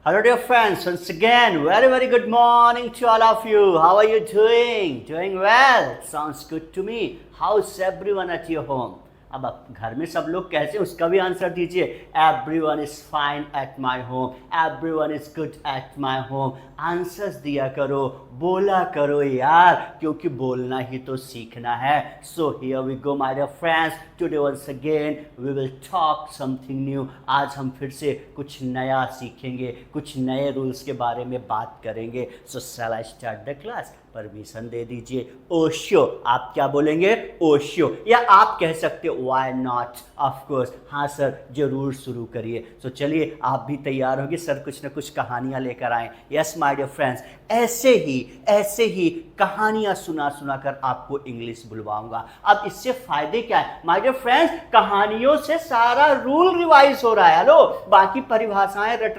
Hello, dear friends. Once again, very good morning to all of you. How are you doing? Doing well. Sounds good to me. How's everyone at your home? अब आप घर में सब लोग कैसे हैं उसका भी आंसर दीजिए. Everyone is fine at my home. Everyone is good at my home. Answers दिया करो, बोला करो यार, क्योंकि बोलना ही तो सीखना है. So here we go, my dear friends. Today once again we will talk something new. आज हम फिर से कुछ नया सीखेंगे, कुछ नए रूल्स के बारे में बात करेंगे. So shall I start the class? Permission दे दीजिए. ओशो, आप क्या बोलेंगे? ओशो, या आप कह सकते हो वाई नॉट, ऑफ कोर्स. हाँ सर, जरूर शुरू करिए. तो चलिए, आप भी तैयार होंगे, सर कुछ ना कुछ कहानियाँ लेकर आए. यस माय डियर फ्रेंड्स, ऐसे ही कहानियाँ सुना कर आपको इंग्लिश बुलवाऊंगा. अब इससे फायदे क्या है माय डियर फ्रेंड्स? कहानियों से सारा रूल रिवाइज हो रहा है. हेलो, बाकी परिभाषाएं रट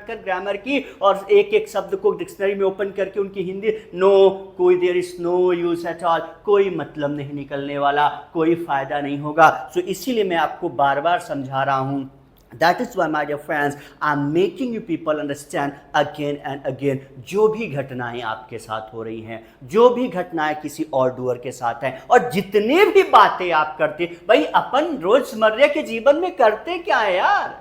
कर ग्रामर की और एक शब्द को डिक्शनरी में ओपन करके उनकी हिंदी, नो, कोई there is no use at all, कोई मतलब नहीं निकलने वाला, कोई फायदा नहीं होगा. सो इसीलिए मैं आपको बार बार समझा रहा हूं. That is why, my dear friends, I'm making you people understand again and again. जो भी घटनाएं आपके साथ हो रही हैं, जो भी घटनाएं किसी और डूअर के साथ हैं, और जितने भी बातें आप करते, भाई अपन रोजमर्रा के जीवन में करते क्या है यार?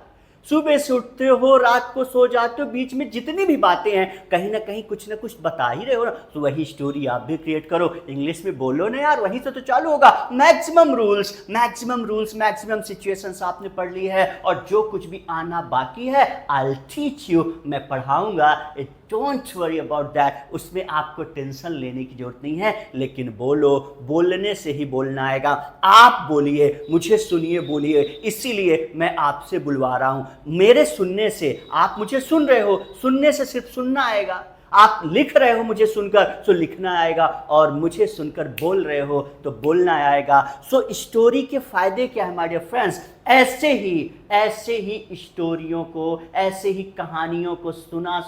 सुबह से उठते हो, रात को सो जाते हो, बीच में जितनी भी बातें हैं कहीं ना कहीं कुछ ना कुछ बता ही रहे हो ना. तो वही स्टोरी आप भी क्रिएट करो, इंग्लिश में बोलो ना यार, वहीं से तो चालू होगा. मैक्सिमम रूल्स, मैक्सिमम सिचुएशंस आपने पढ़ ली है, और जो कुछ भी आना बाकी है आई विल टीच यू, मैं पढ़ाऊंगा. डोंट वरी अबाउट दैट, उसमें आपको टेंशन लेने की जरूरत नहीं है. लेकिन बोलने से ही बोलना आएगा. आप बोलिए, मुझे सुनिए, बोलिए. इसीलिए मैं आपसे बुलवा रहा हूं. मेरे सुनने से, आप मुझे सुन रहे हो, सुनने से सिर्फ सुनना आएगा. आप लिख रहे हो मुझे सुनकर, तो लिखना आएगा, और मुझे सुनकर बोल रहे हो तो बोलना आएगा. सो स्टोरी के फायदे क्या है माय डियर फ्रेंड्स? ऐसे ही स्टोरियों को, ऐसे ही कहानियों को सुना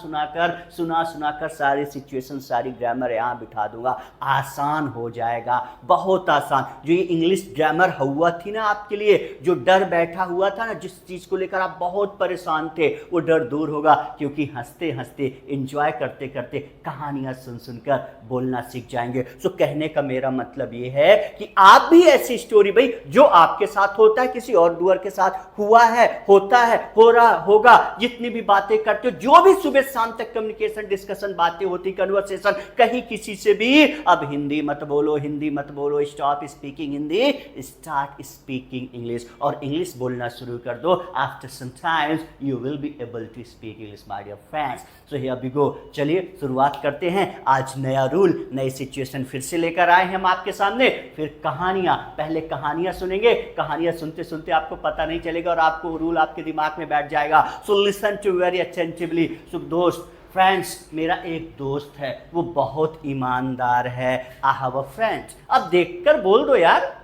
कर सारी सिचुएशन, सारी ग्रामर यहाँ बिठा दूंगा. आसान हो जाएगा, बहुत आसान. जो ये इंग्लिश ग्रामर हुआ थी ना आपके लिए, जो डर बैठा हुआ था ना, जिस चीज को लेकर आप बहुत परेशान थे, वो डर दूर होगा, क्योंकि हंसते हंसते एंजॉय करते करते कहानियां सुनकर बोलना सीख जाएंगे. सो कहने का मेरा मतलब ये है कि आप भी ऐसी स्टोरी, भाई जो आपके साथ होता है, किसी और डूअर के साथ हुआ है, होता है, हो रहा होगा, जितनी भी बातें करते हो, जो भी सुबह शाम तक कम्युनिकेशन, डिस्कशन, बातें होती, कन्वर्सेशन, कहीं किसी से भी, अब हिंदी मत बोलो, stop speaking Hindi, start speaking English. और इंग्लिश बोलना शुरू कर दो. After some times you will be able to speak English my dear friends. So here we go. चलिए शुरुआत करते हैं. आज नया रूल, नई सिचुएशन फिर से लेकर आए हैं हम आपके सामने. फिर कहानियां, पहले कहानियां सुनेंगे. कहानियां सुनते सुनते आपको पता नहीं चलेगा और आपको रूल आपके दिमाग में बैठ जाएगा. So listen to very attentively. So दोस्त, फ्रेंड्स, मेरा एक दोस्त है, वो बहुत ईमानदार है. I have a friend. अब देखकर बोल दो यार.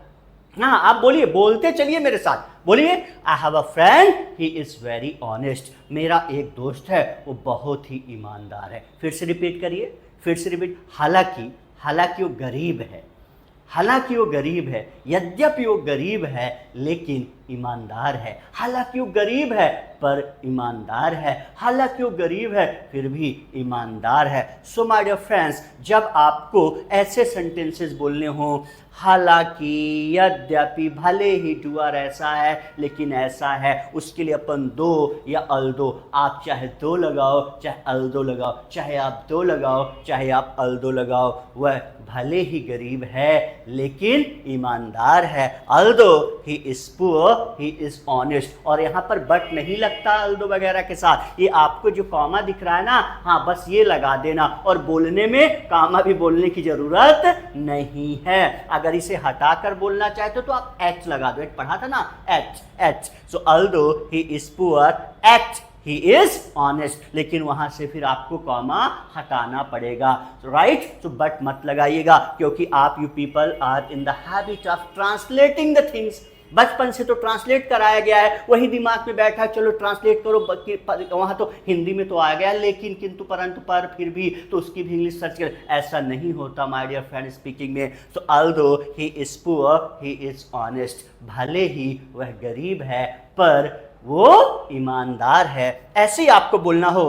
हाँ, आप बोलिए, बोलते चलिए मेरे साथ, बोलिए. I have a friend, he is very honest. मेरा एक दोस्त है, वो बहुत ही ईमानदार है. फिर से रिपीट करिए, हालांकि वो गरीब है, यद्यपि वो गरीब है, लेकिन ईमानदार है. हालांकि वो गरीब है पर ईमानदार है. हालांकि वो गरीब है फिर भी ईमानदार है. सो माय डियर फ्रेंड्स, जब आपको ऐसे सेंटेंसेस बोलने हो, हालांकि, यद्यपि, भले ही डूअर ऐसा है लेकिन ऐसा है, उसके लिए अपन दो या अल्दो, आप चाहे दो लगाओ चाहे अल्दो लगाओ, चाहे आप दो लगाओ चाहे आप अल्दो लगाओ. वह भले ही गरीब है लेकिन ईमानदार है. Although he is poor, he is honest. और यहाँ पर बट नहीं लगता अल्दो वगैरह के साथ. ये आपको जो कॉमा दिख रहा है ना, हाँ, बस ये लगा देना. और बोलने में कॉमा भी बोलने की जरूरत नहीं है. अगर इसे हटाकर बोलना चाहते हो तो आप एच लगा दो. एच पढ़ा था ना, H. So although he is poor, H he is honest. लेकिन वहां से फिर आपको कॉमा हटाना पड़ेगा. राइट. सो बट मत लगाइएगा, क्योंकि आप, you people are in the habit of translating the things. बचपन से तो ट्रांसलेट कराया गया है, वही दिमाग में बैठा, चलो ट्रांसलेट करो. वहां तो हिंदी में तो आ गया, लेकिन किंतु परंतु पर फिर भी तो उसकी भी इंग्लिश सर्च कर. ऐसा नहीं होता माय डियर फ्रेंड स्पीकिंग में. So although he is poor, he is honest. भले ही वह गरीब है पर वो ईमानदार है। ऐसे ही आपको बोलना हो,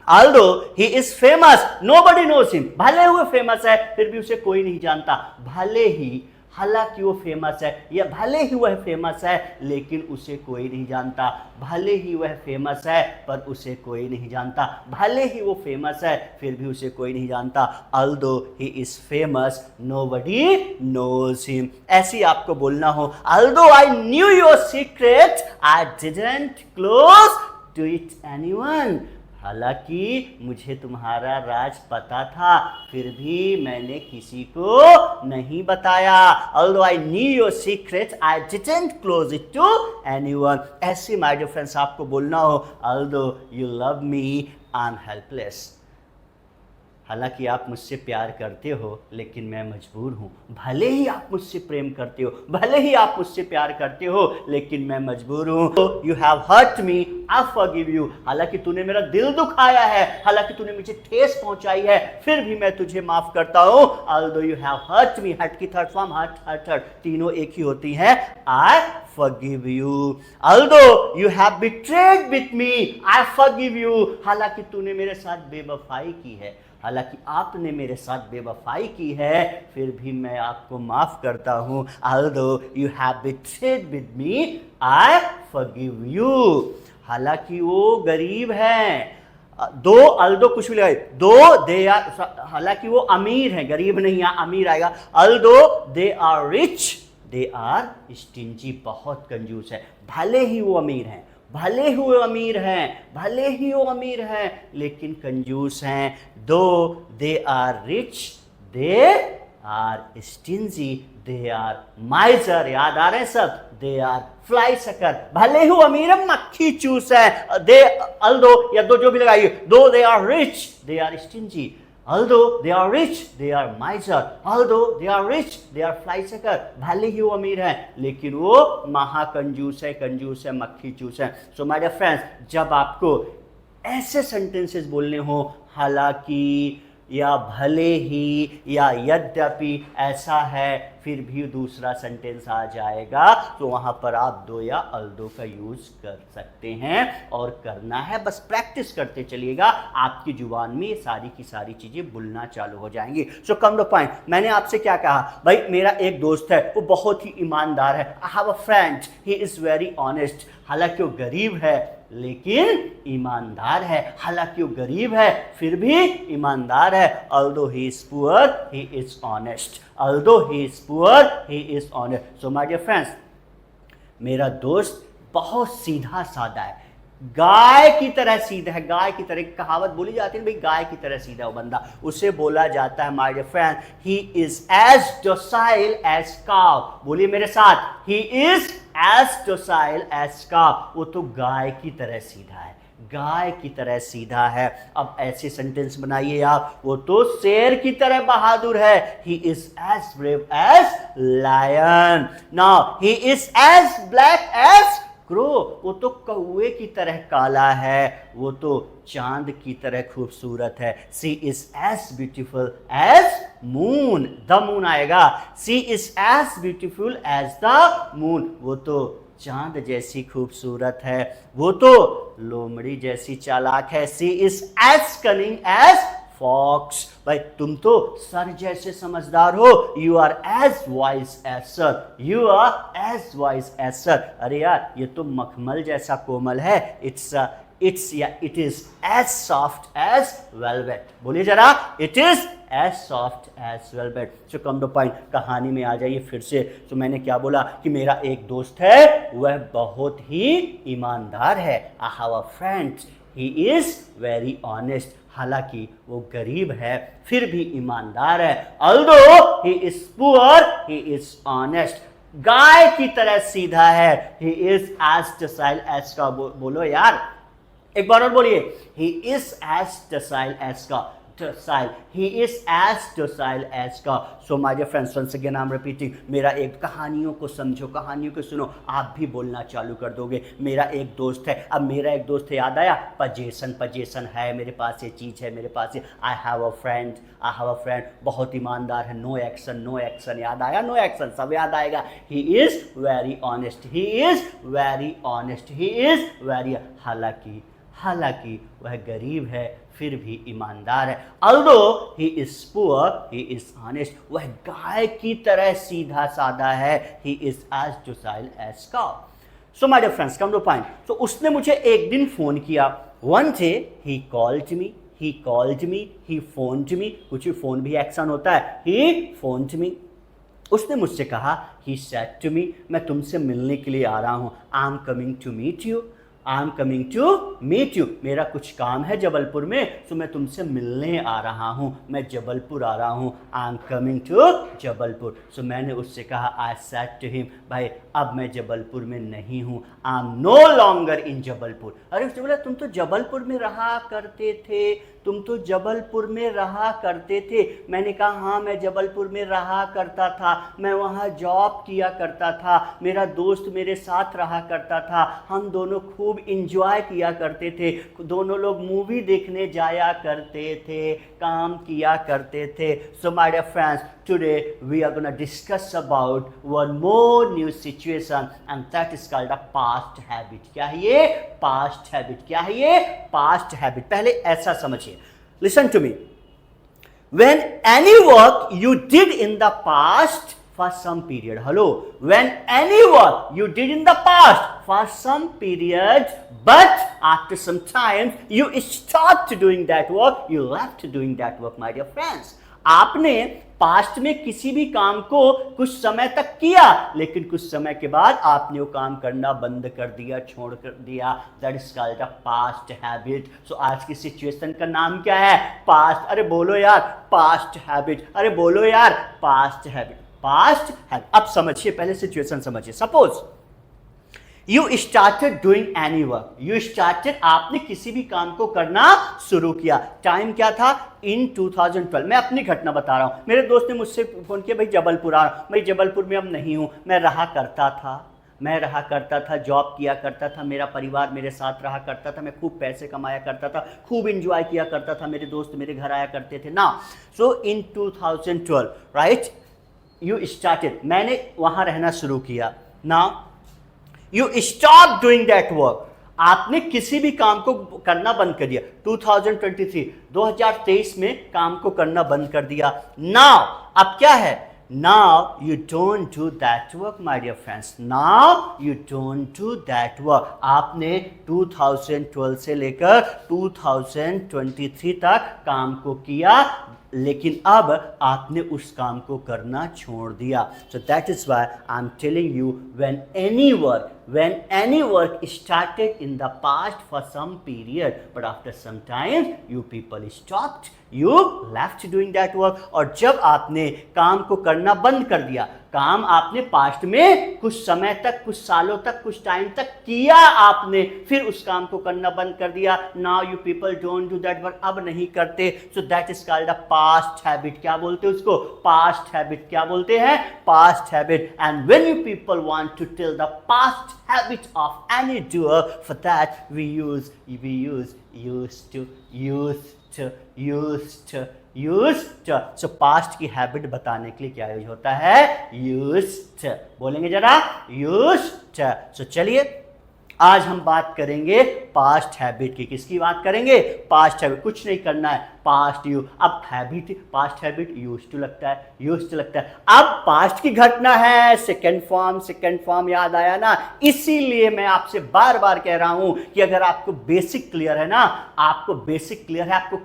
although he is famous nobody knows him, भले हुए फेमस है फिर भी उसे कोई नहीं जानता। भले ही, हालांकि वो फेमस है, या भले ही वह फेमस है लेकिन उसे कोई नहीं जानता। भले ही वह फेमस है पर उसे कोई नहीं जानता। भले ही वो फेमस है फिर भी उसे कोई नहीं जानता। although he is famous nobody knows him। ऐसे ही आपको बोलना हो, although I knew your secret I didn't close to it anyone। हालांकि मुझे तुम्हारा राज पता था फिर भी मैंने किसी को नहीं बताया। Although I knew your secret, I didn't close it to anyone। ऐसे माय डियर फ्रेंड्स आपको बोलना हो, although you love me, I'm helpless। हालांकि आप मुझसे प्यार करते हो लेकिन मैं मजबूर हूँ। भले ही आप मुझसे प्रेम करते हो, भले ही आप मुझसे प्यार करते हो लेकिन मैं मजबूर हूँ। You have hurt me, I forgive you. हालांकि तूने मेरा दिल दुखाया है, हालांकि तूने मुझे ठेस पहुंचाई है फिर भी मैं तुझे माफ करता हूँ। although you have hurt me, hurt की थर्ड फॉर्म हर्ट, तीनों एक ही होती हैं। आई forgive you। although you have betrayed with me, I forgive you। हालांकि तूने मेरे साथ बेवफाई की है, हालांकि आपने मेरे साथ बेवफाई की है फिर भी मैं आपको माफ करता हूँ। although you have betrayed with me, I forgive you। हालांकि वो गरीब हैं, दो अल्दो कुछ भी लगाए, दो दे आर, हालांकि वो अमीर हैं, गरीब नहीं यहाँ अमीर आएगा। Although they are rich they are stingy, बहुत कंजूस है। भले ही वो अमीर हैं, भले ही वो अमीर हैं, भले ही वो अमीर हैं लेकिन कंजूस हैं। Though they are rich they are stingy they are miser, याद आ रहे हैं सब, दे आर फ्लाई सकर। भले ही वो अमीर है मक्खी चूस है। दे अल्दो या दो जो भी लगाइए, though they are rich they are stingy, although they are rich they are miser, although they are rich they are fly sucker। भले ही वो अमीर है लेकिन वो महाकंजूस है, कंजूस है, मक्खी चूस है। सो माय डियर फ्रेंड्स, जब आपको ऐसे सेंटेंसेस बोलने हो, हालांकि या भले ही या यद्यपि ऐसा है फिर भी दूसरा सेंटेंस आ जाएगा तो वहाँ पर आप दो या अल्दो का यूज कर सकते हैं और करना है, बस प्रैक्टिस करते चलिएगा, आपकी जुबान में ये सारी की सारी चीज़ें बोलना चालू हो जाएंगी। सो कम टू पॉइंट, मैंने आपसे क्या कहा भाई, मेरा एक दोस्त है वो बहुत ही ईमानदार है। I have a friend he is very honest. हालांकि वो गरीब है लेकिन ईमानदार है, हालांकि वो गरीब है फिर भी ईमानदार है। although he is poor he is honest, although he is poor he is honest। so my dear friends, मेरा दोस्त बहुत सीधा साधा है, गाय की तरह सीधा है। गाय की तरह कहावत बोली जाती है भाई, गाय की तरह सीधा वो बंदा, उसे बोला जाता है my dear friend, he is as docile as cow. बोलिए मेरे साथ, he is as docile as cow. वो तो गाय की तरह सीधा है, गाय की तरह सीधा है। अब ऐसे सेंटेंस बनाइए आप, वो तो शेर की तरह बहादुर है, he is as brave as lion. Now he is as black as crow. वो तो कौवे की तरह काला है, वो तो चांद की तरह खूबसूरत है। She is as beautiful as moon, the moon आएगा। She is as beautiful as the moon. वो तो चांद जैसी खूबसूरत है, वो तो लोमड़ी जैसी चालाक है। She is as cunning as fox. भाई तुम तो सर जैसे समझदार हो, you are as wise as sir, you are as wise as sir. अरे यार ये तो मखमल जैसा कोमल है, it is as soft as velvet. बोलिए जरा, it is as soft as velvet. So come to point, कहानी में आ जाइए फिर से। तो मैंने क्या बोला कि मेरा एक दोस्त है, वह बहुत ही ईमानदार है। I have a friend he is very honest. हालांकि वो गरीब है फिर भी ईमानदार है। although he is poor he is honest। गाय की तरह सीधा है, he is as docile as का। बोलो यार एक बार और बोलिए, he is as docile as का। docile. He is as docile as cow. So my dear friends, once again I'm repeating. मेरा एक कहानियों को समझो, कहानियों को सुनो, आप भी बोलना चालू कर दोगे. मेरा एक दोस्त है, अब मेरा एक दोस्त है, याद आया, पजेशन है, मेरे पास ये चीज़ है, मेरे पास ये, आई हैव अ फ्रेंड, बहुत ईमानदार है, नो एक्शन, याद आया, नो एक्शन, सब याद आएगा. ही इज़ वेरी ऑनेस्ट, हालांकि वह गरीब है फिर भी ईमानदार है. Although he is poor, he is honest. वह गाय की तरह सीधा साधा है. He is as docile as cow. So my dear friends, come to point. So उसने मुझे एक दिन फ़ोन किया. One day he called me, he phoned me. कुछ भी फ़ोन भी एक्शन होता है. He phoned me. उसने मुझसे कहा, he said to me, मैं तुमसे मिलने के लिए आ रहा हूँ. I'm coming to meet you. मेरा कुछ काम है जबलपुर में, तो मैं तुमसे मिलने आ रहा हूँ, मैं जबलपुर आ रहा हूँ. I am coming to Jabalpur. So मैंने उससे कहा, आई सेड टू हिम, भाई अब मैं जबलपुर में नहीं हूँ. I am no longer in Jabalpur. अरे उसने बोला, तुम तो जबलपुर में रहा करते थे. मैंने कहा, हाँ मैं जबलपुर में रहा करता था, मैं वहाँ जॉब किया करता था, मेरा दोस्त मेरे साथ रहा करता था, हम दोनों खूब इंजॉय किया करते थे, दोनों लोग मूवी देखने जाया करते थे, काम किया करते थे. So my dear friends, today we are going to discuss about one more new situation, and that is called a past habit. क्या है ये? Past habit. पहले ऐसा समझिए. Listen to me. When any work you did in the past for some period. Hello. When any work you did in the past for some period, but after some time you stopped doing that work, you left doing that work, my dear friends. आपने past में किसी भी काम को कुछ समय तक किया, लेकिन कुछ समय के बाद आपने वो काम करना बंद कर दिया, छोड़ कर दिया. That is called a past habit. So आज की सिचुएशन का नाम क्या है? पास्ट. अरे बोलो यार, पास्ट हैबिट. अब समझिए, पहले सिचुएशन समझिए. Suppose You started doing any work. आपने किसी भी काम को करना शुरू किया. टाइम क्या था? इन 2012. मैं अपनी घटना बता रहा हूँ. मेरे दोस्त ने मुझसे फ़ोन किया, भाई जबलपुर आ रहा हूँ. भाई जबलपुर में अब नहीं हूँ. मैं रहा करता था, जॉब किया करता था, मेरा परिवार मेरे साथ रहा करता था, मैं खूब पैसे कमाया करता था, खूब इंजॉय किया करता था, मेरे दोस्त मेरे घर आया करते थे ना. सो इन 2012, राइट, यू स्टार्टेड, मैंने वहाँ रहना शुरू किया. ना You stop doing that work. आपने किसी भी काम को करना बंद कर दिया. 2023 में काम को करना बंद कर दिया. Now, अब क्या है? Now you don't do that work, my dear friends. Now you don't do that work. आपने 2012 से लेकर 2023 तक काम को किया, लेकिन अब आपने उस काम को करना छोड़ दिया. So that is why I am telling you, when any work started in the past for some period, but after some time you people stopped, you left doing that work. और जब आपने काम को करना बंद कर दिया, काम आपने पास्ट में कुछ समय तक, कुछ सालों तक, कुछ टाइम तक किया आपने, फिर उस काम को करना बंद कर दिया. Now you people don't do that work. अब नहीं करते. So that is called a past habit. क्या बोलते हैं उसको? Past habit. क्या बोलते हैं? Past habit. And when you people want to tell the past habit of any doer, for that we use used to. So past की habit बताने के लिए क्या यूज होता है? used. बोलेंगे जरा, used. So चलिए आज हम बात करेंगे पास्ट हैबिट की. किसकी बात करेंगे? Past habit. कुछ नहीं करना है, पास्ट यू. अब habit, past habit used to लगता है. अब पास्ट की घटना है, सेकंड फॉर्म याद आया ना. इसीलिए मैं आपसे बार बार कह रहा हूं कि अगर आपको बेसिक क्लियर है ना, आपको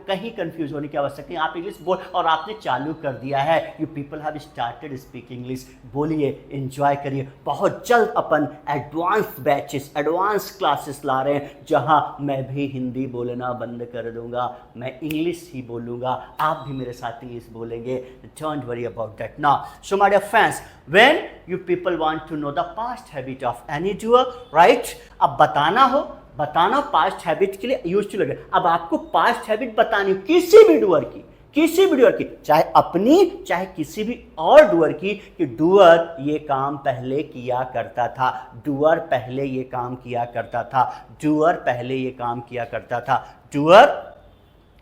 कहीं कंफ्यूज होने की आवश्यकता नहीं. आप इंग्लिश बोल और आपने चालू कर दिया है. You people have started speak English. बोलिए, एंजॉय करिए. बहुत जल्द अपन एडवांस क्लासेस ला रहे हैं, जहां मैं भी हिंदी बोलना बंद कर दूंगा, मैं इंग्लिश ही बोलूंगा, आप भी मेरे साथ इंग्लिश बोलेंगे. Don't worry about that. Now so my dear friends, when you people want to know the past habit of any doer, right, अब बताना हो, बताना पास्ट हैबिट के लिए यूज्ड टू लगे। अब आपको पास्ट हैबिट बतानी किसी भी डूअर की, किसी भी डूअर की, चाहे अपनी चाहे किसी भी और डूअर की, कि डूअर ये काम पहले किया करता था, डूअर पहले ये काम किया करता था, डूअर पहले ये काम किया करता था, डूअर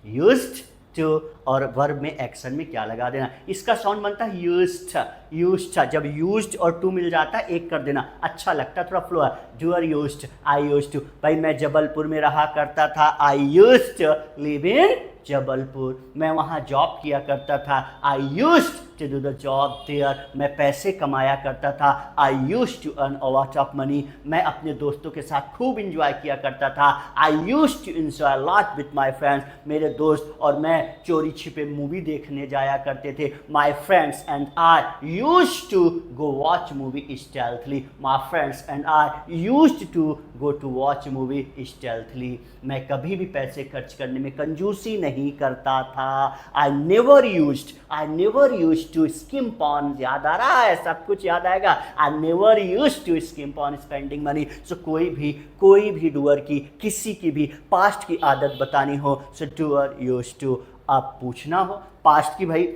यूज्ड टू, और वर्ब में एक्शन में क्या लगा देना, इसका साउंड बनता है यूज्ड, यूज्ड। जब यूज्ड और टू मिल जाता है एक कर देना, अच्छा लगता है, थोड़ा फ्लो है। Doer used, I used to, भाई मैं जबलपुर में रहा करता था, I used to live in Jabalpur, मैं वहाँ जॉब किया करता था, I used to do the job there, मैं पैसे कमाया करता था, I used to earn a lot of money, मैं अपने दोस्तों के साथ खूब इंजॉय किया करता था, I used to enjoy lot with my friends, मेरे दोस्त और मैं चोरी छिपे मूवी देखने जाया करते थे, my friends and I used to go watch movie stealthily, my friends and I used to go to watch movie stealthily, मैं कभी भी पैसे खर्च करने में कंजूसी नहीं करता था, I never used to skimp on, याद आ रहा है, सब कुछ याद आएगा, I never used to skimp on spending money. So कोई भी डूअर की, किसी की भी पास्ट की आदत बतानी हो, सो डूअर यूज्ड टू। आप पूछना हो पास्ट की, भाई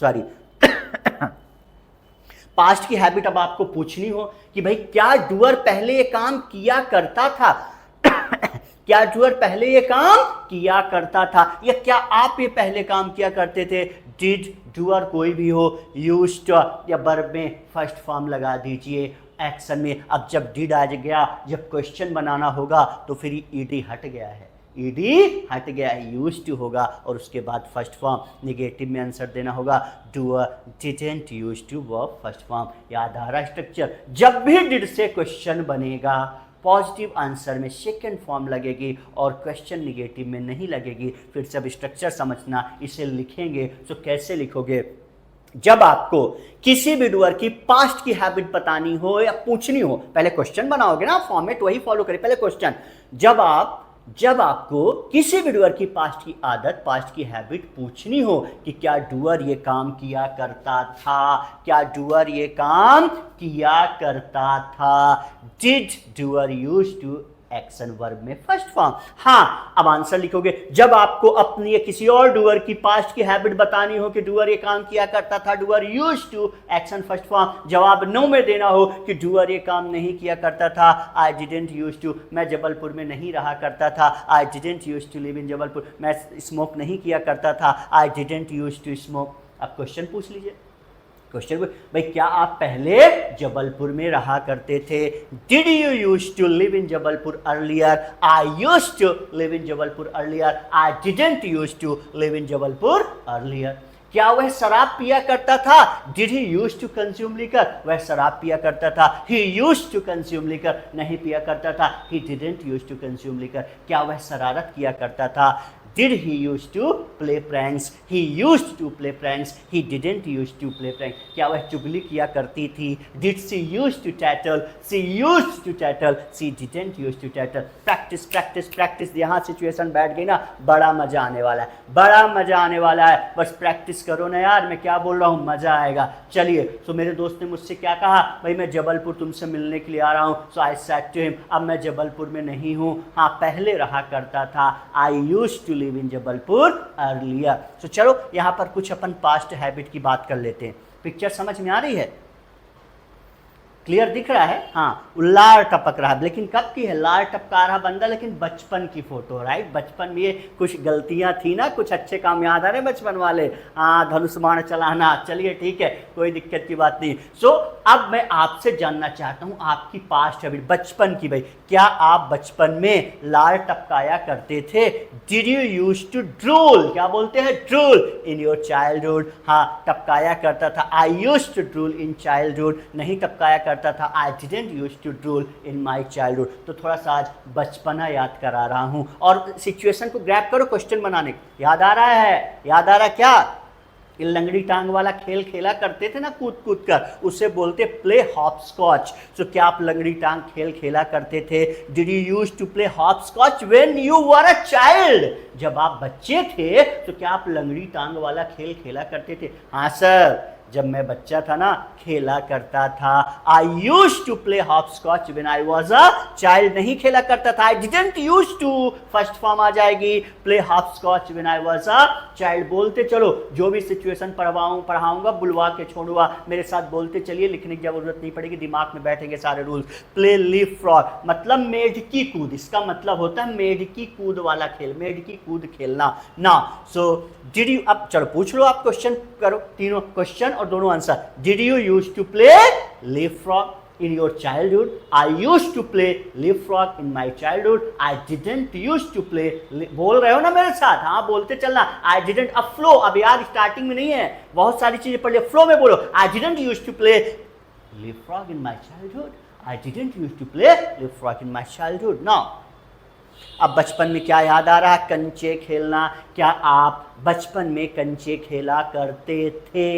सॉरी पास्ट की हैबिट अब आपको पूछनी हो कि भाई क्या डूअर पहले ये काम किया करता था क्या डूअर पहले ये काम किया करता था, या क्या आप ये पहले काम किया करते थे। डिड, डूअर कोई भी हो, यूज्ड या वर्ब में फर्स्ट फॉर्म लगा दीजिए एक्शन में। अब जब डिड आ गया, जब क्वेश्चन बनाना होगा तो फिर ईडी हट गया है, ईडी हट गया है, यूज्ड टू होगा और उसके बाद फर्स्ट फॉर्म नेगेटिव में आंसर देना होगा, doer didn't used to verb first form. याद आ रहा स्ट्रक्चर, जब भी डिड से क्वेश्चन बनेगा पॉजिटिव आंसर में सेकेंड फॉर्म लगेगी और क्वेश्चन निगेटिव में नहीं लगेगी। फिर से अब स्ट्रक्चर समझना, इसे लिखेंगे तो कैसे लिखोगे। जब आपको किसी भी डूअर की पास्ट की हैबिट बतानी हो या पूछनी हो, पहले क्वेश्चन बनाओगे ना, फॉर्मेट वही फॉलो करें, पहले क्वेश्चन। जब आपको किसी भी डूअर की पास्ट की आदत, पास्ट की हैबिट पूछनी हो कि क्या डूअर ये काम किया करता था, क्या डूअर ये काम किया करता था, did doer used to action verb में फर्स्ट फॉर्म। हाँ, अब आंसर लिखोगे। जब आपको अपनी या किसी और डूअर की पास्ट की हैबिट बतानी हो कि डूअर ये काम किया करता था, doer used to action first form. जवाब नो में देना हो कि डूअर ये काम नहीं किया करता था, आई डिडंट यूज्ड टू, मैं जबलपुर में नहीं रहा करता था, I didn't used to live in Jabalpur, मैं स्मोक नहीं किया करता था, I didn't used to smoke. अब क्वेश्चन पूछ लीजिए, क्वेश्चन भाई क्या आप पहले जबलपुर में रहा करते थे, did you use to live in Jabalpur earlier, I use to live in Jabalpur earlier, I didn't use to live in Jabalpur earlier. क्या वह शराब पिया करता था, did he use to consume liquor, वह शराब पिया करता था, he use to consume liquor, नहीं पिया करता था, he didn't use to consume liquor. क्या वह शरारत किया करता था, did he used to play pranks, he used to play pranks, he didn't used to play pranks। क्या वह चुगली किया करती थी, did she used to tattle, she used to tattle, she didn't used to tattle। Practice practice practice, यहाँ situation बैठ गई ना, बड़ा मजा आने वाला है, बड़ा मजा आने वाला है, बस प्रैक्टिस करो ना यार, मैं क्या बोल रहा हूँ, मजा आएगा। चलिए, तो मेरे दोस्त ने मुझसे क्या कहा, भाई मैं जबलपुर तुमसे मिलने के लिए आ रहा हूँ, सो आई सेड टू हिम, अब मैं जबलपुर में नहीं हूँ, हाँ पहले रहा करता था, I used to live in Jabalpur earlier. तो चलो यहां पर कुछ अपन पास्ट हैबिट की बात कर लेते हैं। पिक्चर समझ में आ रही है, क्लियर दिख रहा है। हाँ, लार टपक रहा है, लेकिन कब की है, लार टपका रहा बंदा, लेकिन बचपन की फोटो, राइट। बचपन में ये कुछ गलतियां थी ना, कुछ अच्छे काम याद आ रहे बचपन वाले, हाँ धनुष बाण चलाना, चलिए ठीक है, कोई दिक्कत की बात नहीं। सो अब मैं आपसे जानना चाहता हूं आपकी पास्ट हैबिट बचपन की, भाई क्या आप बचपन में लार टपकाया करते थे, did you use to drool, क्या बोलते हैं ड्रूल, इन योर चाइल्डहुड। हाँ टपकाया करता था, I use to drool in childhood, नहीं टपकाया करता था, I didn't use to drool in my childhood. तो थोड़ा सा आज बचपना याद करा रहा हूं और सिचुएशन को ग्रैब करो क्वेश्चन बनाने। याद आ रहा है, याद आ रहा क्या, ये लंगड़ी टांग वाला खेल खेला करते थे ना कूद कूद कर, उसे बोलते प्ले हॉप स्कॉच। तो क्या आप लंगड़ी टांग खेल खेला करते थे, did you use to play hopscotch when you were a child, जब आप बच्चे थे तो क्या आप लंगड़ी टांग वाला खेल खेला करते थे। हाँ सर, जब मैं बच्चा था ना खेला करता था। I use to play hopscotch when I was a child, नहीं खेला करता था। I didn't use to, first form आ जाएगी, play hopscotch when I was a child. बोलते चलो, जो भी सिचुएशन पढ़ाऊंगा बुलवा के छोड़ूंगा, मेरे साथ बोलते चलिए, लिखने की जरूरत नहीं पड़ेगी, दिमाग में बैठेंगे सारे रूल्स। प्ले लीप फ्रॉग मतलब मेढकी कूद, इसका मतलब होता है मेढकी कूद वाला खेल, मेढकी कूद खेलना ना। सो डिड यू, अब चलो पूछ लो, आप क्वेश्चन करो, तीनों क्वेश्चन और दोनों answer. Did you use to play leapfrog in your childhood? I used to play leapfrog in my childhood. I didn't used to play, बोल रहे हो ना मेरे साथ, हाँ बोलते चलना। I didn't, अब फ्लो, अब यार स्टार्टिंग में नहीं है, बहुत सारी चीजें पढ़ लिया, फ्लो में बोलो। I didn't used to play leapfrog in my childhood. I didn't used to play leapfrog in my childhood. Now, अब बचपन में क्या याद आ रहा है? कंचे खेलना। क्या आप बचपन में कंचे खेला करते थे?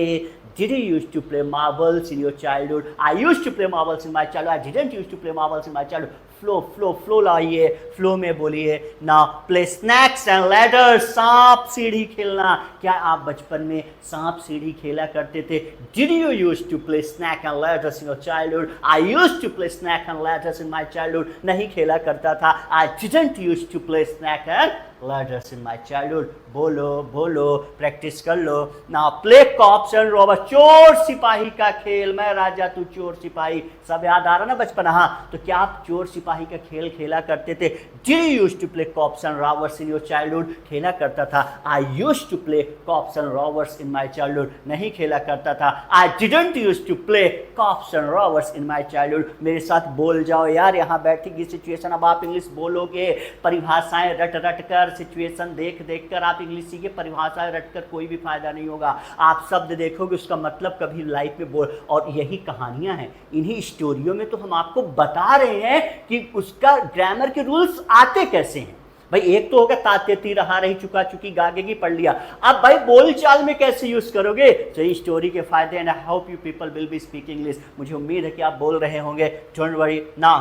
Did you used to play marbles in your childhood? I used to play marbles in my childhood. I didn't used to play marbles in my childhood. Flow लाइए, फ्लो में बोलिए। Now play snacks and ladders, सांप सीढ़ी खेलना। क्या आप बचपन में सांप सीढ़ी खेला करते थे? Did you use to play snake and ladders in your childhood? I use to play snake and ladders in my childhood, नहीं खेला करता था। I didn't use to play snake and ladders in my childhood. बोलो बोलो, practice कर लो। Now play cops and robbers, चोर सिपाही का खेल, मैं राजा तू चोर सिपाही, सब याद आ रहा ना बचपन? हाँ, तो क्या आप चोर सिपाही का खेल खेला करते थे? Did you use to play cops and robbers in your childhood? खेला करता था। I use to play cops and robbers in my childhood, नहीं खेला करता था। I didn't use to play cops and robbers in my childhood. मेरे साथ बोल जाओ यार, यहाँ बैठेगी सिचुएशन, अब आप इंग्लिश बोलोगे, परिभाषाएं रट रट कर, सिचुएशन देख देख कर आप इंग्लिश सीखे, परिभाषाएं रट कर कोई भी फायदा नहीं होगा। आप शब्द देखोगे, उसका मतलब कभी लाइफ में बोल, और यही कहानियां हैं, इन्हीं स्टोरियों में तो हम आपको बता रहे हैं कि उसका ग्रामर के रूल्स आते कैसे हैं। भाई एक तो होगा ताते ती रहा रही चुका चुकी गागे की पढ़ लिया, अब भाई बोलचाल में कैसे यूज करोगे? तो स्टोरी के फायदे, and I hope you people will be speaking English, मुझे उम्मीद है कि आप बोल रहे होंगे। Don't worry. Now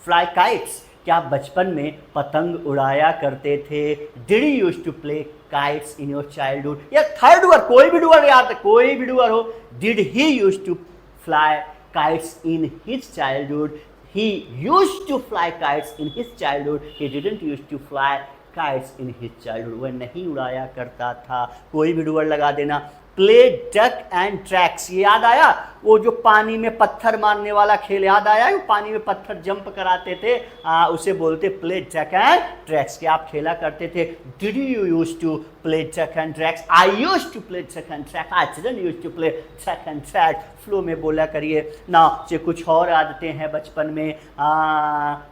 fly kites, क्या आप बचपन में पतंग उड़ाया करते थे? Did you use to play kites in your childhood? या थर्ड वर्ड, कोई भी डुअर याद, कोई भी डुअर हो। Did he use to fly kites in his childhood? He used to fly kites in his childhood. He didn't used to fly kites in his childhood. वह नहीं उड़ाया करता था। कोई भी डुअर लगा देना। प्ले डक एंड ट्रैक्स, ये याद आया? वो जो पानी में पत्थर मारने वाला खेल याद आया? वो पानी में पत्थर जंप कराते थे, उसे बोलते प्ले डक एंड ट्रैक्स। क्या आप खेला करते थे? Did you use to play duck and tracks? I use to play duck and tracks. I didn't use to play duck and tracks. Flow में बोला करिए ना। से कुछ और आदतें हैं बचपन में,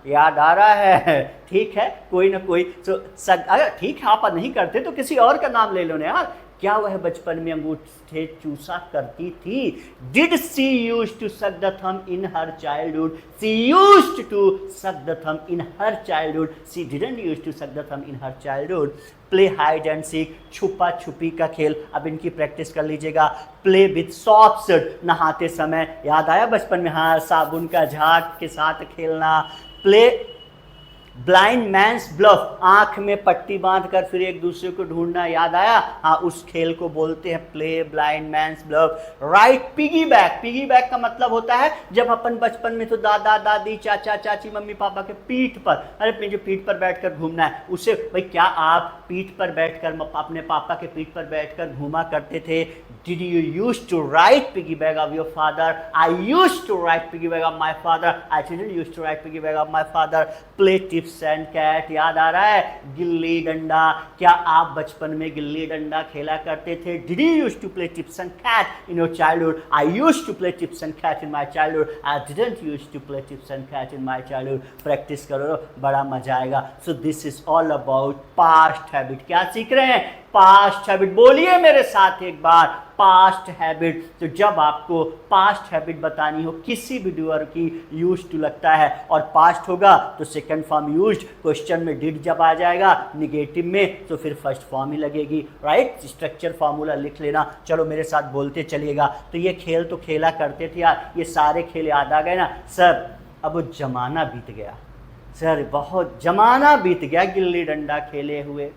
याद आ रहा है? ठीक है, कोई ना कोई तो अगर ठीक है आप नहीं करते तो किसी और का नाम ले लो ना यार। क्या वह बचपन में अंगूठे चूसा करती थी? Did she use to suck the thumb in her childhood? She use to suck the thumb in her childhood. She didn't use to suck the thumb in her childhood. Play hide and seek, छुपा छुपी का खेल, अब इनकी practice कर लीजिएगा। Play with shops, नहाते समय, याद आया बचपन में? हाँ, साबुन का झाग के साथ खेलना। प्ले ब्लाइंड मैंस ब्लफ, आंख में पट्टी बांधकर फिर एक दूसरे को ढूंढना, याद आया? हाँ, उस खेल को बोलते हैं play blind man's bluff. Right piggyback, piggyback का मतलब होता है जब अपन बचपन में तो दादा दादी चाचा चाची मम्मी पापा के पीठ पर, अरे अपनी जो पीठ पर बैठकर घूमना है उसे, भाई क्या आप पीठ पर बैठकर अपने पापा के पीठ पर बैठकर घूमा करते थे? Did you used to ride piggyback of your father? I used to ride piggyback of my father. I didn't used to ride piggyback of my father. Play tips and cat, याद आ रहा है? गिल्ली डंडा, क्या आप बचपन में गिल्ली डंडा खेला करते थे? Did you used to play tips and cat in your childhood? I used to play tips and cat in my childhood. I didn't used to play tips and cat in my childhood. Practice करो, बड़ा मजा आएगा। So this is all about past habit. क्या सीख रहे हैं? Past habit. बोलिए मेरे साथ एक बार, पास्ट हैबिट। तो जब आपको पास्ट हैबिट बतानी हो किसी भी डूअर की, यूज टू लगता है, और पास्ट होगा तो सेकंड फॉर्म यूज्ड, क्वेश्चन में डिड जब आ जाएगा निगेटिव में तो फिर फर्स्ट फॉर्म ही लगेगी। राइट, स्ट्रक्चर फार्मूला लिख लेना। चलो मेरे साथ बोलते चलिएगा। तो ये खेल तो खेला करते थे यार, ये सारे खेल याद आ गए ना सर? अब वो जमाना बीत गया सर, बहुत जमाना बीत गया गिल्ली डंडा खेले हुए।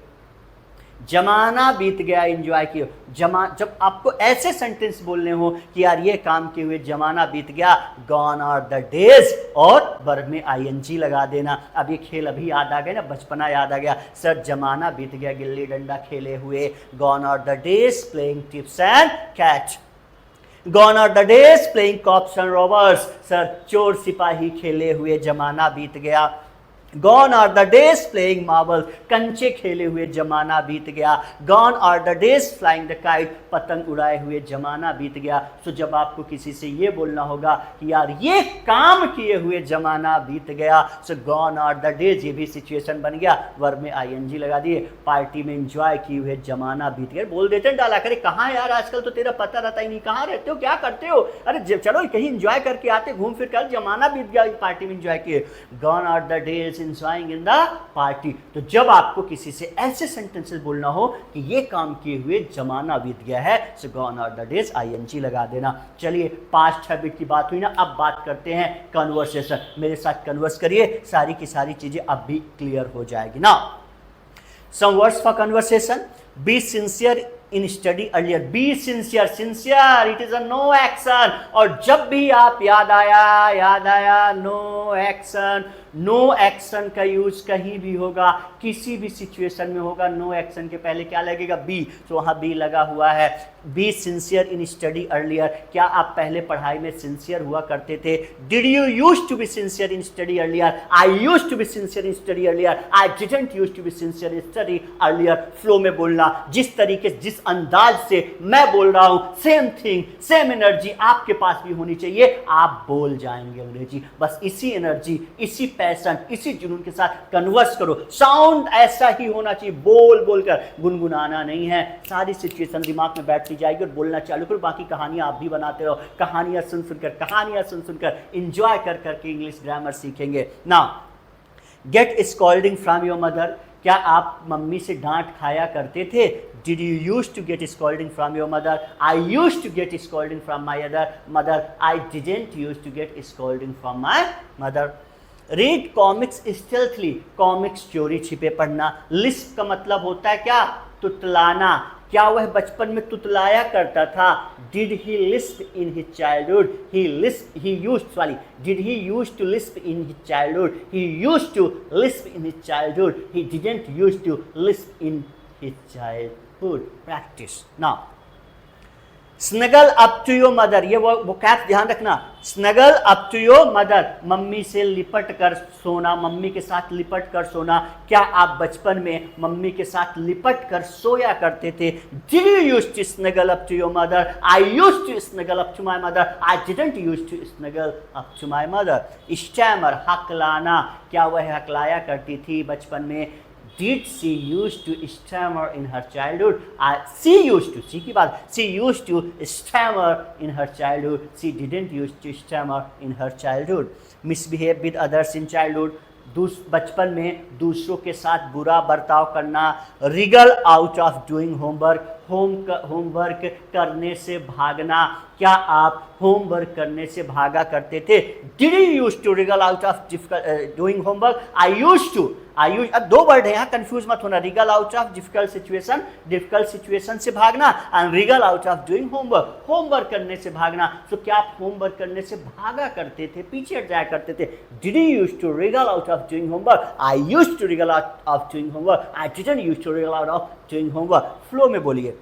जमाना बीत गया एंजॉय किए। जब आपको ऐसे सेंटेंस बोलने हो कि यार ये काम किए हुए जमाना बीत गया, गॉन आर द डेज, और वर्ब में आईएनजी लगा देना। अब ये खेल अभी याद आ गए ना, बचपना याद आ गया। सर जमाना बीत गया गिल्ली डंडा खेले हुए, gone are the days playing tips and catch. Gone are the days playing cops and robbers, सर चोर सिपाही खेले हुए जमाना बीत गया। Gone are the days playing marbles, कंचे खेले हुए जमाना बीत गया। Gone are the days flying the kite, पतंग उड़ाए हुए जमाना बीत गया। सो जब आपको किसी से ये बोलना होगा कि यार ये काम किए हुए जमाना बीत गया, सो gone are the days, ये भी सिचुएशन बन गया, वर्ब में आईएनजी लगा दिए। पार्टी में एंजॉय किए हुए जमाना बीत गया, बोल देते हैं डाला करे, कहाँ यार आजकल तो तेरा पता रहता ही नहीं, कहाँ रहते हो, क्या करते हो, अरे चलो कहीं एंजॉय करके आते, घूम फिर कर, जमाना बीत गया पार्टी में एंजॉय किए। Gone are the days enjoying in the party। तो जब आपको किसी से ऐसे सेंटेंसेस बोलना हो कि ये काम किए हुए जमाना बीत गया है, so gone are the days, ING लगा देना। चलिए पास्ट हैबिट की बात हुई ना, अब बात करते हैं कन्वर्सेशन। मेरे साथ कन्वर्स करिए, सारी की सारी चीजें अब भी क्लियर हो जाएगी ना। Some words for conversation, be sincere in study earlier. Be sincere, sincere it is a no action, और जब भी आप याद आया नो एक्शन, नो एक्शन का यूज कहीं भी होगा, किसी भी सिचुएशन में होगा, नो एक्शन के पहले क्या लगेगा, बी। तो वहां बी लगा हुआ है। Be sincere in study earlier, क्या आप पहले पढ़ाई में सिंसियर हुआ करते थे। Did you use to be sincere in study earlier, I use to be sincere in study earlier, I didn't use to be sincere in study earlier. Flow में बोलना, जिस तरीके जिस अंदाज से मैं बोल रहा हूं, सेम थिंग सेम एनर्जी आपके पास भी होनी चाहिए, आप बोल जाएंगे अंग्रेजी। बस इसी एनर्जी, इसी पैशन, इसी जुनून के साथ कन्वर्स करो। साउंड ऐसा ही होना चाहिए, बोल बोलकर, गुनगुनाना नहीं है। सारी सिचुएशन दिमाग में बैठती जाएगी और बोलना चालू करो। बाकी कहानियां आप भी बनाते रहो, कहानियां सुन सुनकर एंजॉय कर करके इंग्लिश ग्रामर सीखेंगे ना। Get scolding from your mother, क्या आप मम्मी से डांट खाया करते थे। Did you used to get scolding from your mother? I used to get scolding from my other mother. I didn't used to get scolding from my mother. Read comics stealthily. Comics चोरी छिपे पढ़ना। Lisp का मतलब होता है क्या, तुतलाना। क्या वह बचपन में तुतलाया करता था। Did he lisp in his childhood? Did he used to lisp in his childhood? He used to lisp in his childhood. He didn't used to lisp in his childhood. Practice. Now, snuggle up to your mother, ये वो catch ध्यान रखना। Snuggle up to your mother, मम्मी से लिपट कर सोना, mummy के साथ लिपट कर सोना। क्या आप बचपन में मम्मी के साथ लिपट कर सोया करते थे। Did you used to snuggle up to your mother? I used to snuggle up to my mother. I didn't used to snuggle up to my mother. Stammer, हकलाना, क्या वह हकलाया करती थी बचपन में। Did she used to stammer in her childhood? She used to stammer in her childhood. She didn't used to stammer in her childhood. Misbehave with others in childhood. बचपन में दूसरों के साथ बुरा बर्ताव करना। Regal out of doing homework, homework करने से भागना। क्या आप होमवर्क करने से भागा करते थे। Did you used to wriggle out of doing homework? I used to। अब दो वर्ड है यहाँ, कंफ्यूज मत होना। wriggle out of difficult situation से भागना, and wriggle out of doing homework, homework करने से भागना। तो क्या आप होमवर्क करने से भागा करते थे, पीछे हट जाया करते थे। Did you used to wriggle out of doing homework? I used to wriggle out of doing homework. I didn't used to wriggle out of doing homework. Flow में बोलिए।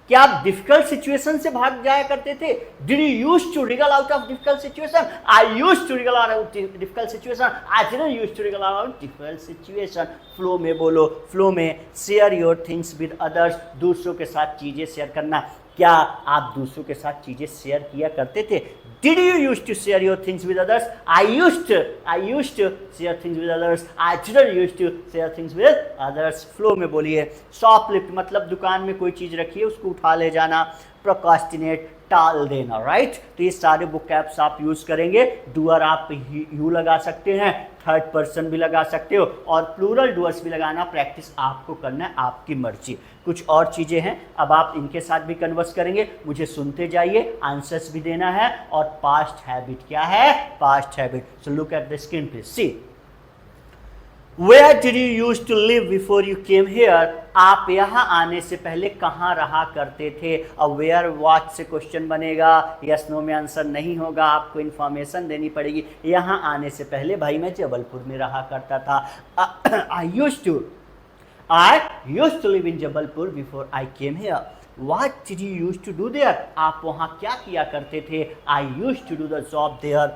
क्या आप डिफिकल्ट सिचुएशन से भाग जाया करते थे। Did you used to wriggle out of difficult situation? I used to wriggle out of difficult situation. I didn't used to wriggle out of difficult situation. Flow में बोलो। फ्लो में share your things with others, दूसरों के साथ चीजें share करना। क्या आप दूसरों के साथ चीजें शेयर किया करते थे। Did you used to share your things with others? I used to share things with others. I didn't used to share things with others. Flow में बोलिए। शॉपलिफ्ट मतलब दुकान में कोई चीज़ रखी है उसको उठा ले जाना। प्रोकास्टिनेट, टाल देना, राइट। तो ये सारे वोकैब्स आप यूज करेंगे। डूअर आप यू लगा सकते हैं, थर्ड पर्सन भी लगा सकते हो, और प्लूरल डूअर्स भी लगाना। प्रैक्टिस आपको करना है, आपकी मर्जी। कुछ और चीज़ें हैं, अब आप इनके साथ भी कन्वर्स करेंगे। मुझे सुनते जाइए, आंसर्स भी देना है। और पास्ट हैबिट क्या है, past habit. So look at the screen please, see Where did you used to live before you came here? आप यहाँ आने से पहले कहाँ रहा करते थे? अब वेयर वॉट से क्वेश्चन बनेगा, यस नो में आंसर नहीं होगा, आपको इन्फॉर्मेशन देनी पड़ेगी। यहाँ आने से पहले भाई मैं जबलपुर में रहा करता था। I used to live in Jabalpur before I came here. What did you used to do there? आप वहाँ क्या किया करते थे? I used to do the job there.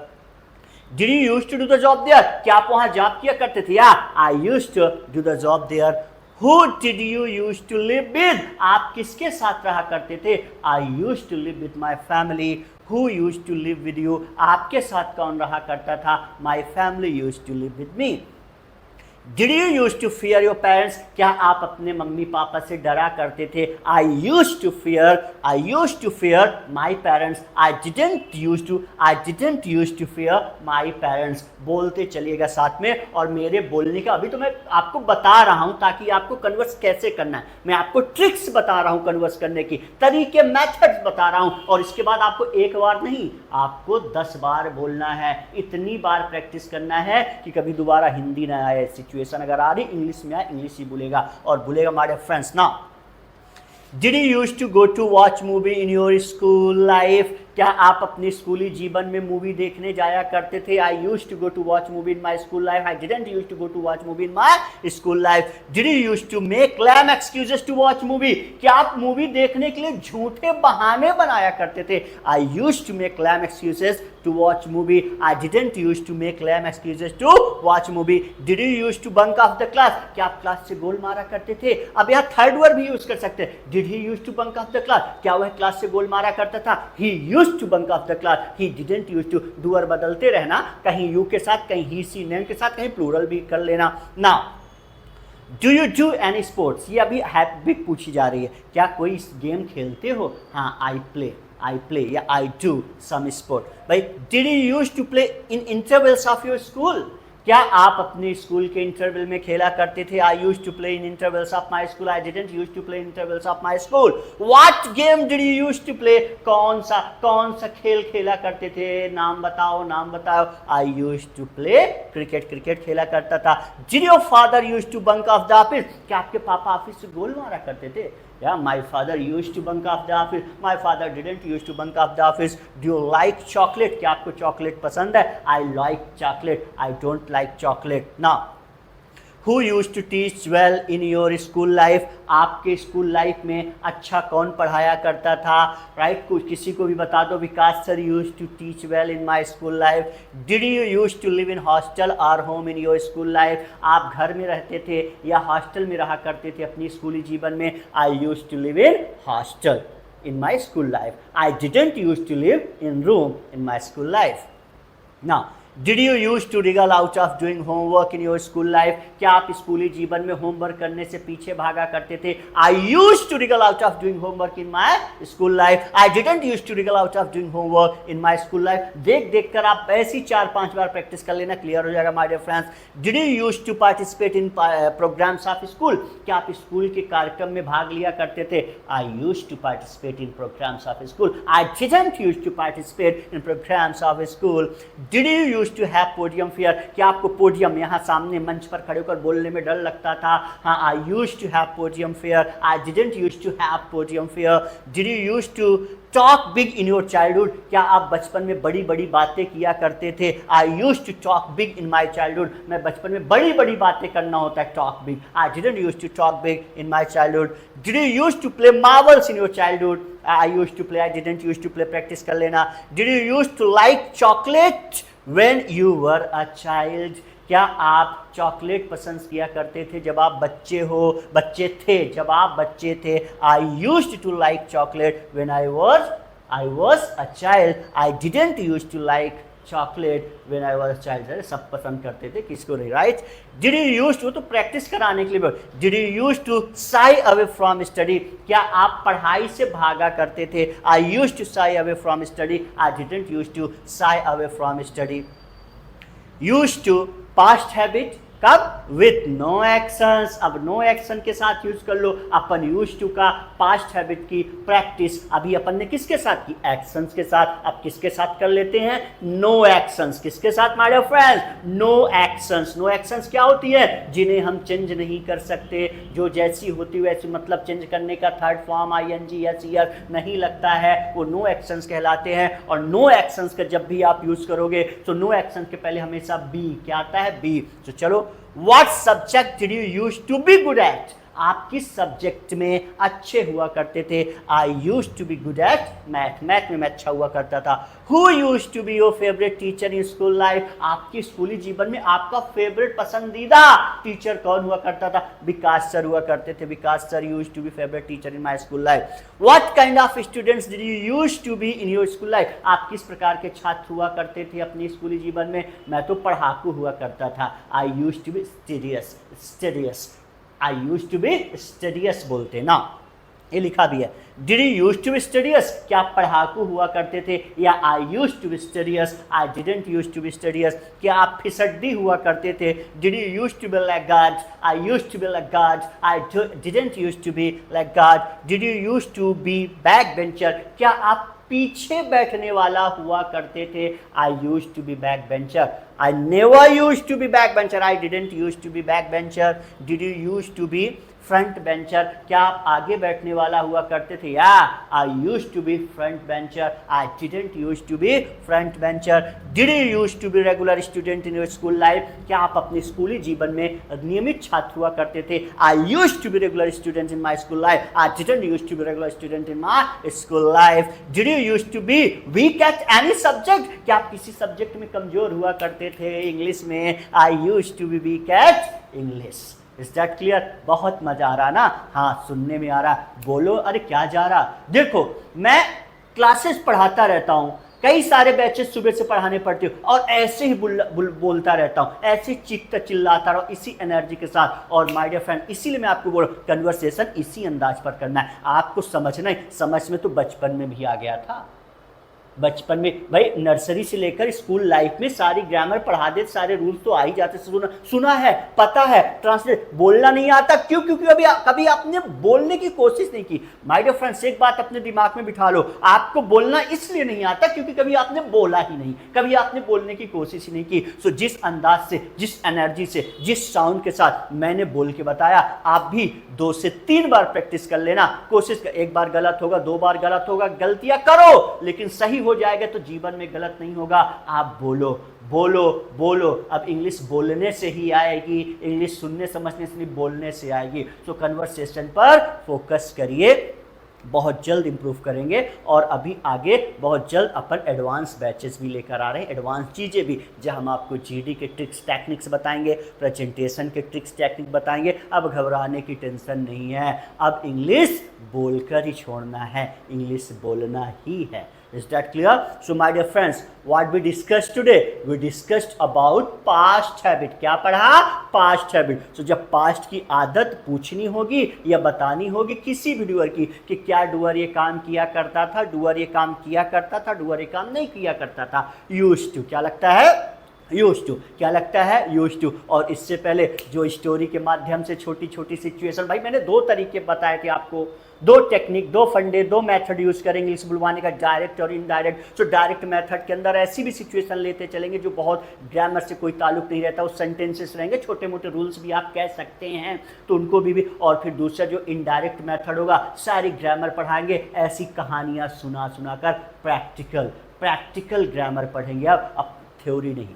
Did you used to do the job there? क्या आप वहाँ job किया करते थे? I used to do the job there. Who did you used to live with? आप किसके साथ रहा करते थे? I used to live with my family. Who used to live with you? आपके साथ कौन रहा करता था? My family used to live with me. Did you used to fear your parents? क्या आप अपने मम्मी पापा से डरा करते थे? I used to fear my parents. I didn't used to fear my parents. बोलते चलिएगा साथ में, और मेरे बोलने का अभी तो मैं आपको बता रहा हूं ताकि आपको कन्वर्स कैसे करना है। मैं आपको ट्रिक्स बता रहा हूं कन्वर्स करने की, तरीके, मेथड्स बता रहा हूं, और इसके बाद आपको एक बार नहीं, आपको 10 बार बोलना है। इतनी बार प्रैक्टिस करना है कि कभी दोबारा हिंदी ना आए। सिचुएशन अगर आ रही इंग्लिश में आए, इंग्लिश ही बोलेगा, और बोलेगा माय फ्रेंड्स ना। Did you used to go to watch movie in your school life? क्या आप अपने स्कूली जीवन में मूवी देखने जाया करते थे? I used to go to watch movie in my school life. I didn't used to go to watch movie in my school life. Did you used to make lame excuses to watch movie? क्या आप movie देखने के लिए झूठे बहाने बनाया करते थे? I used to make lame excuses to watch movie. I didn't used to make lame excuses to watch movie. Did you used to bunk off the class? क्या आप क्लास से गोल मारा करते थे? अब यहाँ थर्ड वर्ड भी यूज कर सकते हैं। Did he used to bunk off the class? क्या वह क्लास से गोल मारा करता था? He used to bunk off the class. He didn't used to. Doer बदलते रहना, कहीं you के साथ, कहीं he, she, name के साथ, कहीं प्लूरल भी कर लेना। Now, do you do any sports? ये अभी हैबिट पूछी जा रही है। क्या कोई गेम खेलते हो? हाँ, I play या I do some sport. भाई, did you used to play in intervals of your school? क्या आप अपने स्कूल के इंटरवल में खेला करते थे? I used to play in intervals of my school. I didn't used to play in intervals of my school. What game did you used to play? कौन सा खेल खेला करते थे? नाम बताओ। I used to play cricket खेला करता था। Did your father used to bunk off the office? क्या आपके पापा ऑफिस से गोल मारा करते थे? Yeah, my father used to bunk off the office. My father didn't used to bunk off the office. Do you like chocolate? क्या आपको chocolate पसंद है? I like chocolate. I don't like chocolate. Now, who used to teach well in your school life? आपके school life में अच्छा कौन पढ़ाया करता था? राइट, कुछ किसी को भी बता दो। विकास sir used to teach well in my school life. Did you used to live in hostel or home in your school life? आप घर में रहते थे या हॉस्टल में रहा करते थे अपनी स्कूली जीवन में? I used to live in hostel in my school life. I didn't used to live in room in my school life. Now, Did you used to wriggle out of doing homework in your school life? क्या आप स्कूली जीवन में homework करने से पीछे भागा करते थे? I used to wriggle out of doing homework in my school life. I didn't used to wriggle out of doing homework in my school life. देख कर आप ऐसी 4-5 बार प्रैक्टिस कर लेना, क्लियर हो जाएगा my dear friends. Did you used to participate in programs of school? क्या आप स्कूल के कार्यक्रम में भाग लिया करते थे? I used to participate in programs of school. I didn't used to participate in programs of school. Did you used to have podium fear? क्या आपको पोडियम, यहाँ सामने मंच पर खड़े होकर बोलने में डर लगता था? हाँ, I used to have podium fear. I didn't used to have podium fear. Did you used to talk big in your childhood? क्या आप बचपन में बड़ी बड़ी बातें किया करते थे? I used to talk big in my childhood. मैं बचपन में बड़ी बड़ी बातें करना होता है, talk big. I didn't used to talk big in my childhood. Did you used to play marbles in your childhood? I used to play. I didn't used to play. Practice कर लेना. Did you used to like chocolate when you were a child? क्या आप chocolate पसंद किया करते थे जब आप बच्चे थे? I used to like chocolate when I was a child. I didn't used to like chocolate when I was a child. सब पसंद करते थे, किसको नहीं, right? Did you used to, तो प्रैक्टिस कराने के लिए, Did you used to shy away from study? क्या आप पढ़ाई से भागा करते थे? I used to shy away from study. I didn't used to shy away from study. Used to, past habit, कब? With no actions. अब नो एक्शन के साथ यूज कर लो। अपन यूज टू का पास्ट हैबिट की प्रैक्टिस अभी अपन ने किसके साथ की? एक्शंस के साथ। अब किसके साथ कर लेते हैं? No actions. किसके साथ my dear friends? No actions. No actions क्या होती है? जिन्हें हम चेंज नहीं कर सकते, जो जैसी होती वैसी, मतलब चेंज करने का थर्ड फॉर्म आईएनजी या सीआर नहीं लगता है, वो नो एक्शंस कहलाते हैं। और नो एक्शंस का जब भी आप यूज करोगे तो नो एक्शन के पहले हमेशा बी क्या आता है? बी। तो चलो, What subject did you used to be good at? आप किस सब्जेक्ट में अच्छे हुआ करते थे? I use to be good at math. Math में मैं अच्छा हुआ करता था। Who use to be your favourite teacher in school life? आपकी स्कूली जीवन में आपका फेवरेट पसंदीदा टीचर कौन हुआ करता था? विकास सर हुआ करते थे। Vikas sir use to be favourite teacher in my school life. What kind of students did you use to be in your school life? आप किस प्रकार के छात्र हुआ करते थे अपनी स्कूली जीवन में? मैं तो पढ़ाकू हुआ करता था। I use to be studious. I use to be studious बोलते ना, ये लिखा भी है। Did you use to be studious? क्या आप पढ़ाकू हुआ करते थे? या I use to be studious, I didn't use to be studious. क्या आप फिसड्डी हुआ करते थे? Did you use to be laggard? I use to be laggard, I didn't use to be laggard. Did you use to be back bencher? क्या आप पीछे बैठने वाला हुआ करते थे? I use to be back bencher, I never used to be back bencher, I didn't use to be back bencher. Did you use to be front bencher? क्या आप आगे बैठने वाला हुआ करते थे? या I use to be front bencher, I didn't use to be front bencher. Did you use to be regular student in your school life? क्या आप अपने स्कूली जीवन में नियमित छात्र हुआ करते थे? I use to be regular student in my school life, I didn't use to be regular student in my school life. Did you use to be weak at any subject? क्या आप किसी सब्जेक्ट में कमजोर हुआ करते थे? English में I use to be weak at English. Is that clear? बहुत मजा आ रहा ना? हाँ, सुनने में आ रहा। बोलो, अरे क्या जा रहा? देखो, मैं क्लासेस पढ़ाता रहता हूँ, कई सारे बैचेस सुबह से पढ़ाने पड़ते हो, और ऐसे ही बोलता रहता हूँ, ऐसे ही चीखता चिल्लाता रहो इसी एनर्जी के साथ। और माय डियर फ्रेंड, इसीलिए मैं आपको बोल रहा हूँ, कन्वर्सेशन इसी अंदाज पर करना है। आपको समझना है, समझ में तो बचपन में भी आ गया था। बचपन में भाई, नर्सरी से लेकर स्कूल लाइफ में सारी ग्रामर पढ़ा दे, सारे रूल्स तो आ ही जाते। सुना है, पता है, ट्रांसलेट बोलना नहीं आता। क्यों? क्योंकि कभी आपने बोलने की कोशिश नहीं की। माय डियर फ्रेंड्स, एक बात अपने दिमाग में बिठा लो, आपको बोलना इसलिए नहीं आता क्योंकि कभी आपने बोला ही नहीं, कभी आपने बोलने की कोशिश ही नहीं की। सो जिस अंदाज से, जिस एनर्जी से, जिस साउंड के साथ मैंने बोल के बताया, आप भी 2 से 3 बार प्रैक्टिस कर लेना। कोशिश कर, एक बार गलत होगा, 2 बार गलत होगा, गलतियां करो, लेकिन सही हो जाएगा तो जीवन में गलत नहीं होगा। आप बोलो बोलो बोलो। अब इंग्लिश बोलने से ही आएगी, इंग्लिश सुनने समझने से नहीं, बोलने से आएगी। तो कन्वर्सेशन पर फोकस करिए, बहुत जल्द इंप्रूव करेंगे। और अभी आगे बहुत जल्द अपन एडवांस बैचेस भी लेकर आ रहे हैं, एडवांस चीज़ें भी, जहां हम आपको जीडी के ट्रिक्स टेक्निक्स बताएंगे, प्रेजेंटेशन के ट्रिक्स टेक्निक बताएंगे। अब घबराने की टेंशन नहीं है, अब इंग्लिश बोलकर ही छोड़ना है, इंग्लिश बोलना ही है। Is that clear? So my dear friends, what we discussed today? We discussed about past habit. क्या पढ़ा? Past habit. So जब past की आदत पूछनी होगी या बतानी होगी किसी भी डूअर की, कि क्या डूअर ये काम किया करता था, डूअर ये काम किया करता था, डूअर ये काम नहीं किया करता था। Used to क्या लगता है? यूज टू क्या लगता है? Use to. और इससे पहले जो स्टोरी के माध्यम से छोटी छोटी सिचुएशन, भाई मैंने 2 तरीके बताए थे आपको, 2 टेक्निक, 2 फंडे, 2 मेथड यूज करेंगे इंग्लिश बुलवाने का, डायरेक्ट और इनडायरेक्ट। तो डायरेक्ट मेथड के अंदर ऐसी भी सिचुएशन लेते चलेंगे जो बहुत ग्रामर से कोई ताल्लुक नहीं रहता, उस सेंटेंसेस रहेंगे, छोटे मोटे रूल्स भी आप कह सकते हैं, तो उनको भी। और फिर दूसरा जो इनडायरेक्ट मेथड होगा, सारी ग्रामर पढ़ाएंगे, ऐसी कहानियाँ सुना कर प्रैक्टिकल ग्रामर पढ़ेंगे अब थ्योरी नहीं,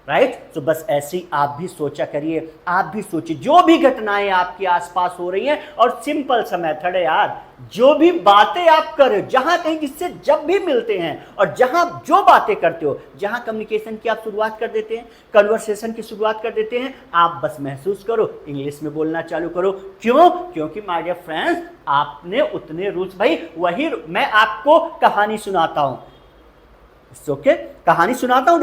राइट। तो बस ऐसे ही आप भी सोचा करिए, आप भी सोचिए, जो भी घटनाएं आपके आसपास हो रही हैं, और सिंपल सा मेथड है यार, जो भी बातें आप कर रहे हो, जहां कहीं जिससे जब भी मिलते हैं, और जहां जो बातें करते हो, जहां कम्युनिकेशन की आप शुरुआत कर देते हैं, कन्वर्सेशन की शुरुआत कर देते हैं, आप बस महसूस करो, इंग्लिश में बोलना चालू करो। क्यों? क्योंकि माय डियर फ्रेंड्स, आपने उतने रूल्स, भाई वही मैं आपको कहानी सुनाता हूं, ओके कहानी सुनाता हूं।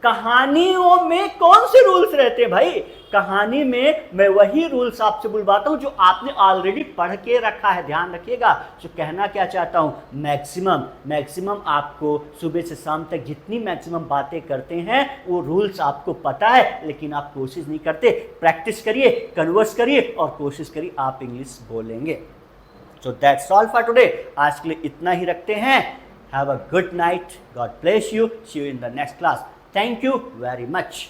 कहानियों में कौन से रूल्स रहते हैं भाई? कहानी में मैं वही रूल्स आपसे बुलवाता हूं जो आपने ऑलरेडी पढ़ के रखा है। ध्यान रखिएगा। जो कहना क्या चाहता हूं, मैक्सिमम आपको सुबह से शाम तक जितनी मैक्सिमम बातें करते हैं वो रूल्स आपको पता है, लेकिन आप कोशिश नहीं करते। प्रैक्टिस करिए, कन्वर्स करिए और कोशिश करिए आप इंग्लिश बोलेंगे। So that's all for today. आज के लिए इतना ही रखते हैं। Have a good night. God bless you. See you in the next class. Thank you very much.